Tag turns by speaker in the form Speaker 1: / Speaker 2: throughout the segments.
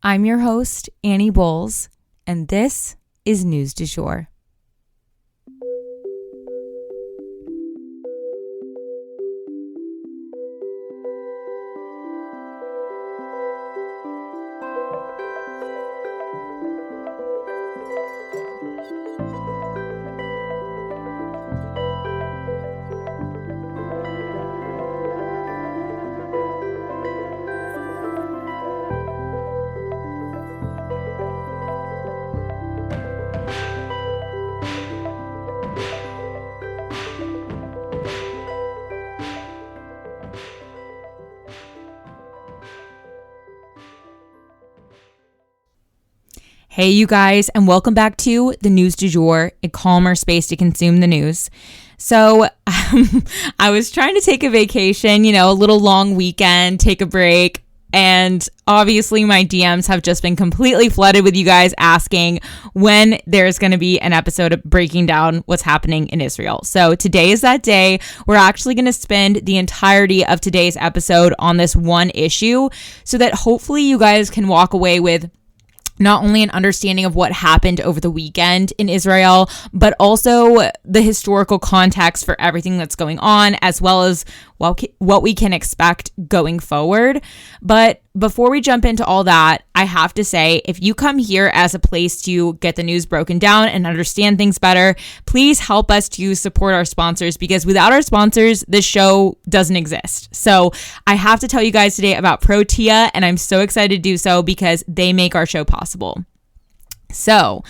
Speaker 1: I'm your host, Annie Bowles, and this is News du Jour. Hey, you guys, and welcome back to the News du Jour, a calmer space to consume the news. So I was trying to take a vacation, a little long weekend, take a break. And obviously my DMs have just been completely flooded with you guys asking when there's going to be an episode of breaking down what's happening in Israel. So today is that day. We're actually going to spend the entirety of today's episode on this one issue so that hopefully you guys can walk away with not only an understanding of what happened over the weekend in Israel, but also the historical context for everything that's going on, as well as what we can expect going forward. But before we jump into all that, I have to say, if you come here as a place to get the news broken down and understand things better, please help us to support our sponsors, because without our sponsors, this show doesn't exist. So I have to tell you guys today about Protea, and I'm so excited to do so because they make our show possible. So,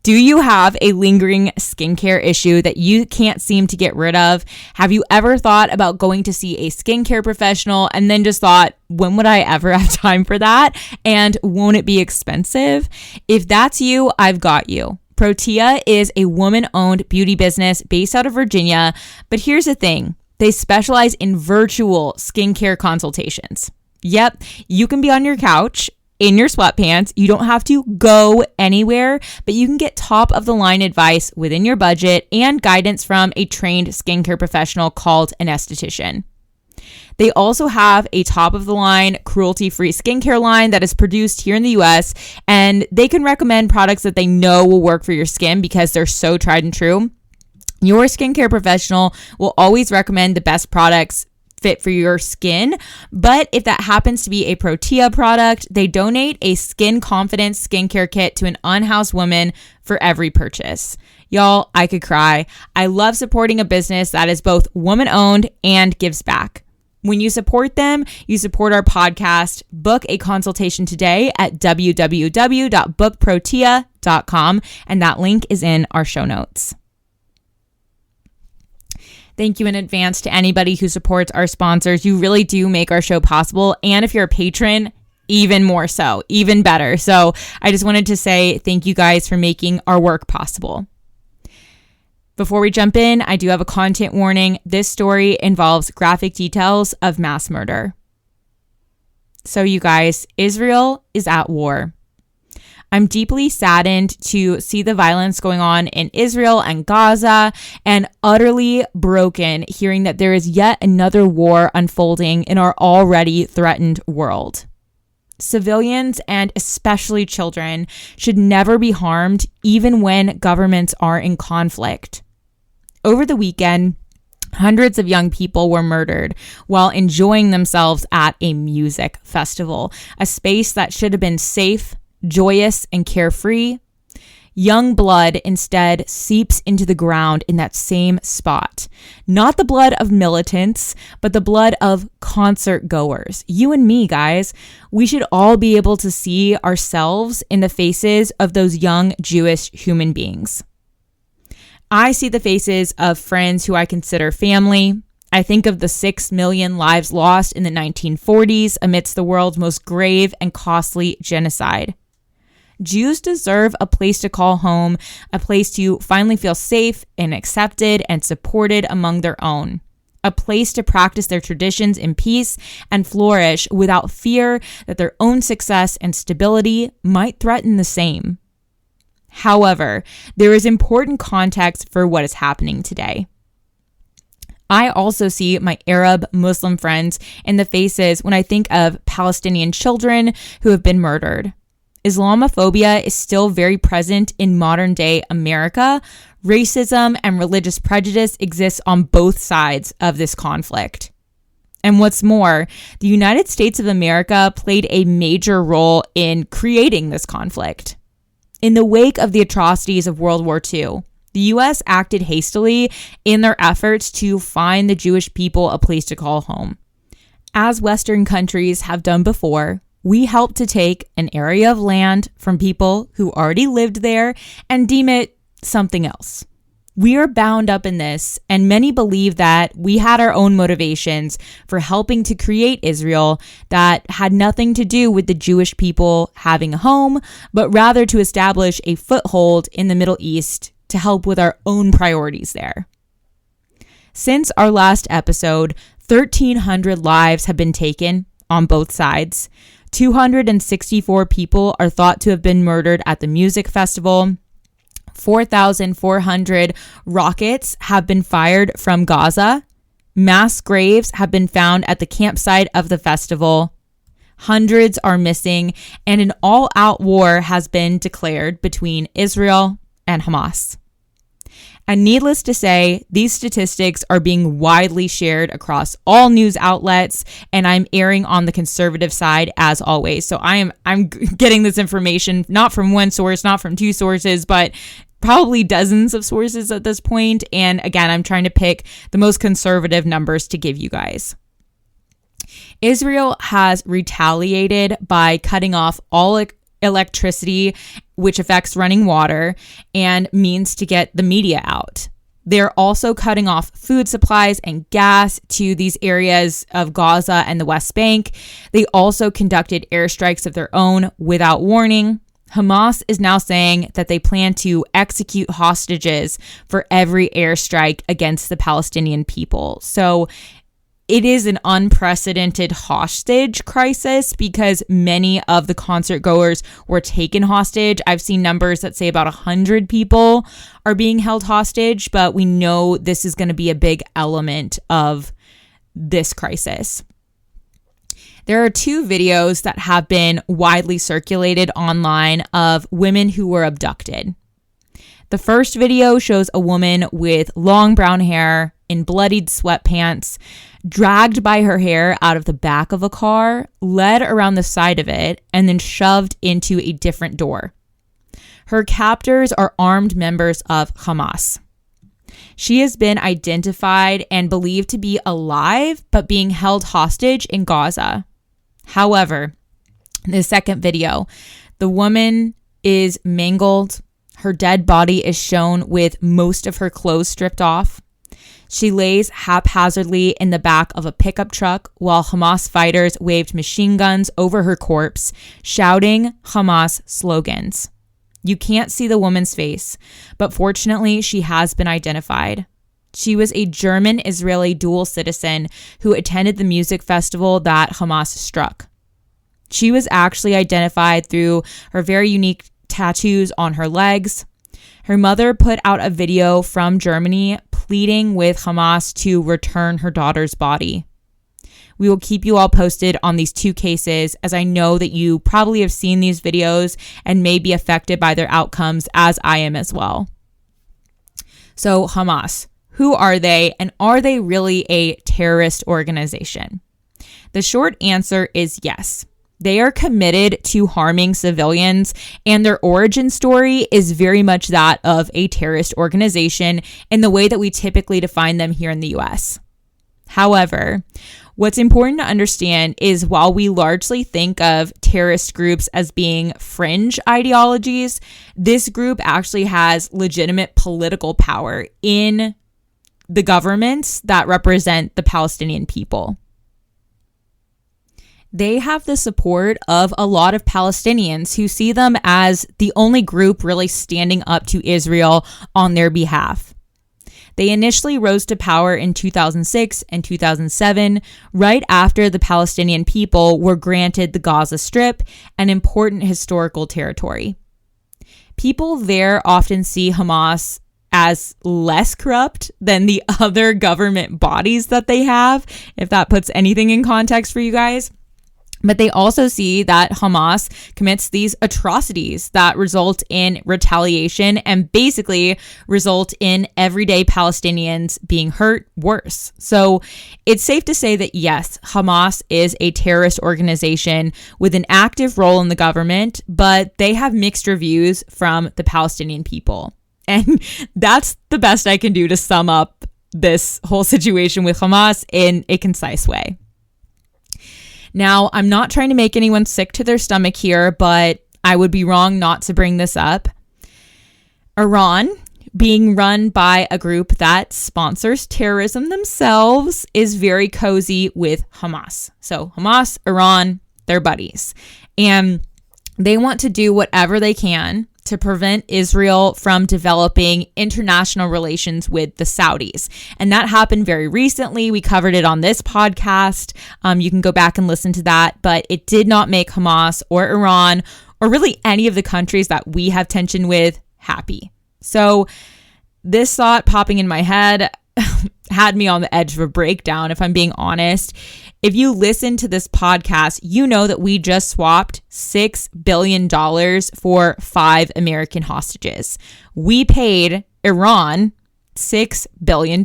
Speaker 1: do you have a lingering skincare issue that you can't seem to get rid of? Have you ever thought about going to see a skincare professional and then just thought, when would I ever have time for that? And won't it be expensive? If that's you, I've got you. Protea is a woman-owned beauty business based out of Virginia, but here's the thing. They specialize in virtual skincare consultations. Yep, you can be on your couch in your sweatpants. You don't have to go anywhere, but you can get top of the line advice within your budget and guidance from a trained skincare professional called an esthetician. They also have a top of the line cruelty-free skincare line that is produced here in the US, and they can recommend products that they know will work for your skin because they're so tried and true. Your skincare professional will always recommend the best products fit for your skin, but if that happens to be a Protea product, they donate a Skin Confidence skincare kit to an unhoused woman for every purchase. Y'all, I could cry. I love supporting a business that is both woman-owned and gives back. When you support them, you support our podcast. Book a consultation today at www.bookprotea.com, and that link is in our show notes. Thank you in advance to anybody who supports our sponsors. You really do make our show possible. And if you're a patron, even more so, even better. So I just wanted to say thank you guys for making our work possible. Before we jump in, I do have a content warning. This story involves graphic details of mass murder. So you guys, Israel is at war. I'm deeply saddened to see the violence going on in Israel and Gaza, and utterly broken hearing that there is yet another war unfolding in our already threatened world. Civilians, and especially children, should never be harmed, even when governments are in conflict. Over the weekend, hundreds of young people were murdered while enjoying themselves at a music festival, a space that should have been safe, joyous, and carefree. Young blood instead seeps into the ground in that same spot. Not the blood of militants, but the blood of concert goers. You and me, guys. We should all be able to see ourselves in the faces of those young Jewish human beings. I see the faces of friends who I consider family. I think of the 6 million lives lost in the 1940s amidst the world's most grave and costly genocide. Jews deserve a place to call home, a place to finally feel safe and accepted and supported among their own, a place to practice their traditions in peace and flourish without fear that their own success and stability might threaten the same. However, there is important context for what is happening today. I also see my Arab Muslim friends in the faces when I think of Palestinian children who have been murdered. Islamophobia is still very present in modern day America. Racism and religious prejudice exists on both sides of this conflict. And what's more, the United States of America played a major role in creating this conflict. In the wake of the atrocities of World War II, the U.S. acted hastily in their efforts to find the Jewish people a place to call home. As Western countries have done before, we helped to take an area of land from people who already lived there and deem it something else. We are bound up in this, and many believe that we had our own motivations for helping to create Israel that had nothing to do with the Jewish people having a home, but rather to establish a foothold in the Middle East to help with our own priorities there. Since our last episode, 1,300 lives have been taken on both sides. 264 people are thought to have been murdered at the music festival. 4,400 rockets have been fired from Gaza. Mass graves have been found at the campsite of the festival. Hundreds are missing, and an all-out war has been declared between Israel and Hamas. And needless to say, these statistics are being widely shared across all news outlets, and I'm erring on the conservative side as always. So I'm getting this information not from one source, not from two sources, but probably dozens of sources at this point. And again, I'm trying to pick the most conservative numbers to give you guys. Israel has retaliated by cutting off all electricity, which affects running water and means to get the media out. They're also cutting off food supplies and gas to these areas of Gaza and the West Bank. They also conducted airstrikes of their own without warning. Hamas is now saying that they plan to execute hostages for every airstrike against the Palestinian people. So it is an unprecedented hostage crisis because many of the concert goers were taken hostage. I've seen numbers that say about 100 people are being held hostage, but we know this is going to be a big element of this crisis. There are two videos that have been widely circulated online of women who were abducted. The first video shows a woman with long brown hair in bloodied sweatpants, dragged by her hair out of the back of a car, led around the side of it, and then shoved into a different door. Her captors are armed members of Hamas. She has been identified and believed to be alive, but being held hostage in Gaza. However, in the second video, the woman is mangled. Her dead body is shown with most of her clothes stripped off. She lays haphazardly in the back of a pickup truck while Hamas fighters waved machine guns over her corpse, shouting Hamas slogans. You can't see the woman's face, but fortunately, she has been identified. She was a German-Israeli dual citizen who attended the music festival that Hamas struck. She was actually identified through her very unique tattoos on her legs. Her mother put out a video from Germany pleading with Hamas to return her daughter's body. We will keep you all posted on these two cases, as I know that you probably have seen these videos and may be affected by their outcomes, as I am as well. So Hamas, who are they, and are they really a terrorist organization? The short answer is yes. They are committed to harming civilians, and their origin story is very much that of a terrorist organization in the way that we typically define them here in the US. However, what's important to understand is while we largely think of terrorist groups as being fringe ideologies, this group actually has legitimate political power in the governments that represent the Palestinian people. They have the support of a lot of Palestinians who see them as the only group really standing up to Israel on their behalf. They initially rose to power in 2006 and 2007, right after the Palestinian people were granted the Gaza Strip, an important historical territory. People there often see Hamas as less corrupt than the other government bodies that they have, if that puts anything in context for you guys. But they also see that Hamas commits these atrocities that result in retaliation and basically result in everyday Palestinians being hurt worse. So it's safe to say that, yes, Hamas is a terrorist organization with an active role in the government, but they have mixed reviews from the Palestinian people. And that's the best I can do to sum up this whole situation with Hamas in a concise way. Now, I'm not trying to make anyone sick to their stomach here, but I would be wrong not to bring this up. Iran, being run by a group that sponsors terrorism themselves, is very cozy with Hamas. So Hamas, Iran, they're buddies. And they want to do whatever they can to prevent Israel from developing international relations with the Saudis. And that happened very recently. We covered it on this podcast. You can go back and listen to that, but it did not make Hamas or Iran or really any of the countries that we have tension with happy. So this thought popping in my head had me on the edge of a breakdown, if I'm being honest. If you listen to this podcast, you know that we just swapped $6 billion for 5 American hostages. We paid Iran $6 billion.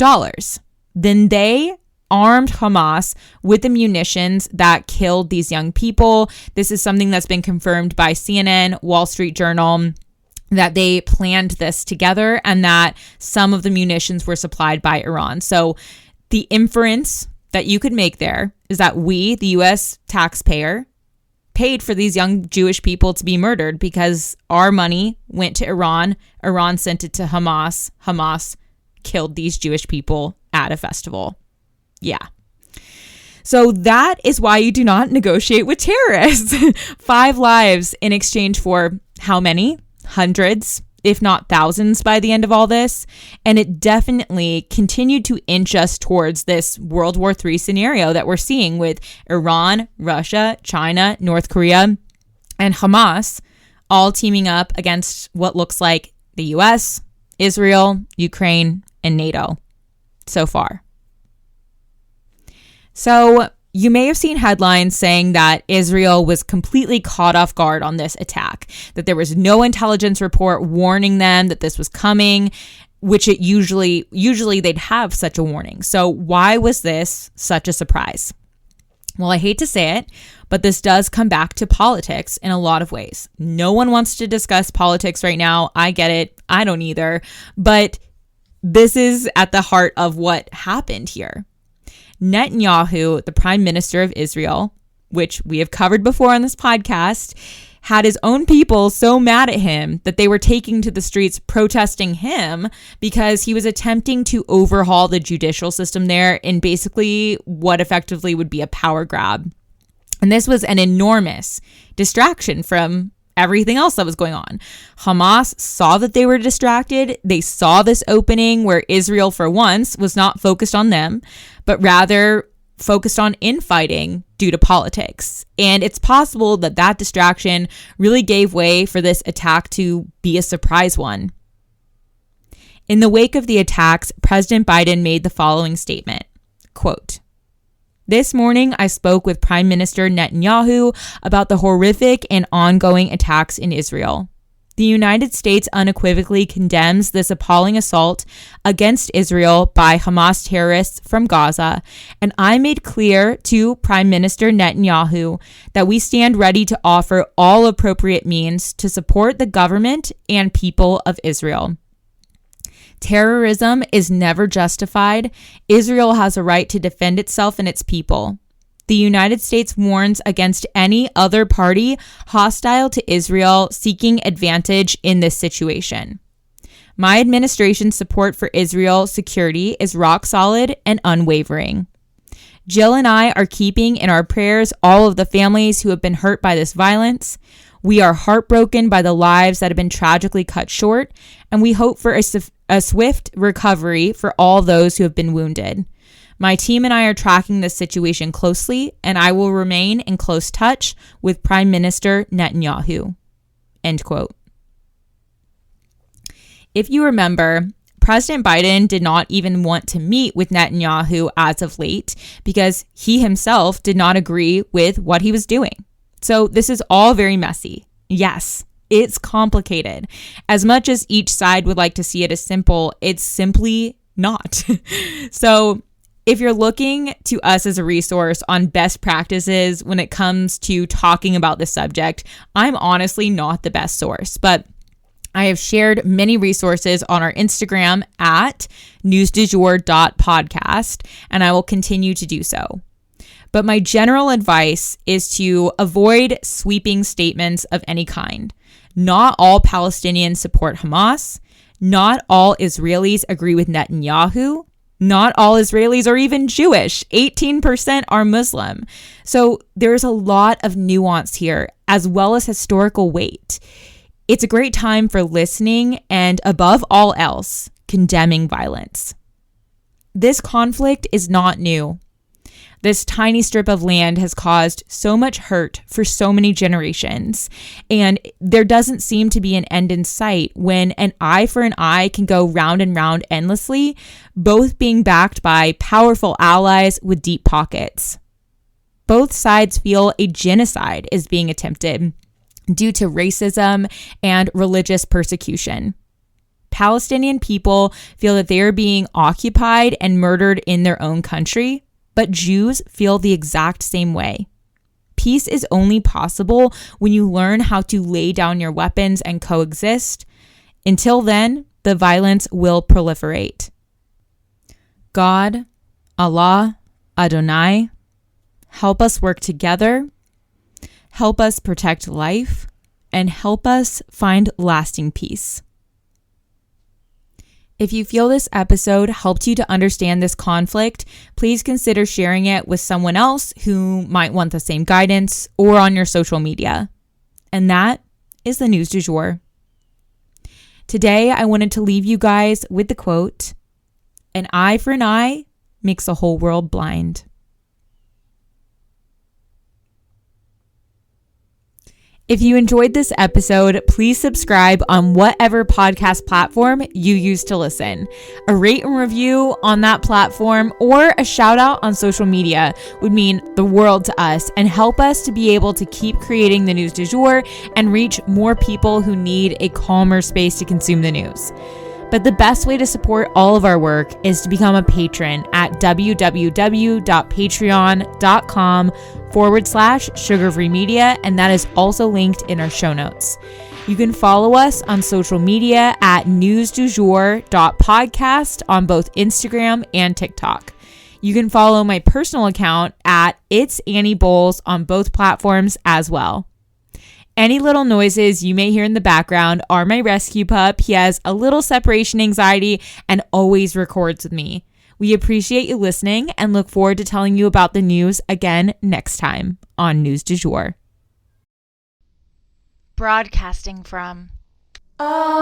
Speaker 1: Then they armed Hamas with the munitions that killed these young people. This is something that's been confirmed by CNN, Wall Street Journal, that they planned this together and that some of the munitions were supplied by Iran. So the inference that you could make there is that we, the U.S. taxpayer, paid for these young Jewish people to be murdered because our money went to Iran. Iran sent it to Hamas. Hamas killed these Jewish people at a festival. Yeah. So that is why you do not negotiate with terrorists. 5 lives in exchange for how many? Hundreds, if not thousands by the end of all this. And it definitely continued to inch us towards this World War III scenario that we're seeing with Iran, Russia, China, North Korea, and Hamas all teaming up against what looks like the US, Israel, Ukraine, and NATO so far. So you may have seen headlines saying that Israel was completely caught off guard on this attack, that there was no intelligence report warning them that this was coming, which it usually they'd have such a warning. So why was this such a surprise? Well, I hate to say it, but this does come back to politics in a lot of ways. No one wants to discuss politics right now. I get it. I don't either. But this is at the heart of what happened here. Netanyahu, the prime minister of Israel, which we have covered before on this podcast, had his own people so mad at him that they were taking to the streets protesting him because he was attempting to overhaul the judicial system there in basically what effectively would be a power grab. And this was an enormous distraction from everything else that was going on. Hamas saw that they were distracted. They saw this opening where Israel, for once, was not focused on them, but rather focused on infighting due to politics. And it's possible that that distraction really gave way for this attack to be a surprise one. In the wake of the attacks, President Biden made the following statement, quote, "This morning, I spoke with Prime Minister Netanyahu about the horrific and ongoing attacks in Israel. The United States unequivocally condemns this appalling assault against Israel by Hamas terrorists from Gaza, and I made clear to Prime Minister Netanyahu that we stand ready to offer all appropriate means to support the government and people of Israel. Terrorism is never justified. Israel has a right to defend itself and its people. The United States warns against any other party hostile to Israel seeking advantage in this situation. My administration's support for Israel's security is rock solid and unwavering. Jill and I are keeping in our prayers all of the families who have been hurt by this violence. We are heartbroken by the lives that have been tragically cut short, and we hope for a swift recovery for all those who have been wounded. My team and I are tracking this situation closely, and I will remain in close touch with Prime Minister Netanyahu." End quote. If you remember, President Biden did not even want to meet with Netanyahu as of late because he himself did not agree with what he was doing. So this is all very messy. Yes, it's complicated. As much as each side would like to see it as simple, it's simply not. So if you're looking to us as a resource on best practices when it comes to talking about the subject, I'm honestly not the best source, but I have shared many resources on our Instagram at newsdujour.podcast, and I will continue to do so. But my general advice is to avoid sweeping statements of any kind. Not all Palestinians support Hamas. Not all Israelis agree with Netanyahu. Not all Israelis are even Jewish. 18% are Muslim. So there's a lot of nuance here, as well as historical weight. It's a great time for listening and, above all else, condemning violence. This conflict is not new. This tiny strip of land has caused so much hurt for so many generations, and there doesn't seem to be an end in sight when an eye for an eye can go round and round endlessly, both being backed by powerful allies with deep pockets. Both sides feel a genocide is being attempted due to racism and religious persecution. Palestinian people feel that they are being occupied and murdered in their own country, but Jews feel the exact same way. Peace is only possible when you learn how to lay down your weapons and coexist. Until then, the violence will proliferate. God, Allah, Adonai, help us work together, help us protect life, and help us find lasting peace. If you feel this episode helped you to understand this conflict, please consider sharing it with someone else who might want the same guidance or on your social media. And that is the news du jour. Today, I wanted to leave you guys with the quote, "An eye for an eye makes the whole world blind." If you enjoyed this episode, please subscribe on whatever podcast platform you use to listen. A rate and review on that platform or a shout out on social media would mean the world to us and help us to be able to keep creating the news du jour and reach more people who need a calmer space to consume the news. But the best way to support all of our work is to become a patron at www.patreon.com/sugarfree media, and that is also linked in our show notes. You can follow us on social media at newsdujour.podcast on both Instagram and TikTok. You can follow my personal account at It's Annie Bowles on both platforms as well. Any little noises you may hear in the background are my rescue pup. He has a little separation anxiety and always records with me. We appreciate you listening and look forward to telling you about the news again next time on News du Jour.
Speaker 2: Broadcasting from Oklahoma.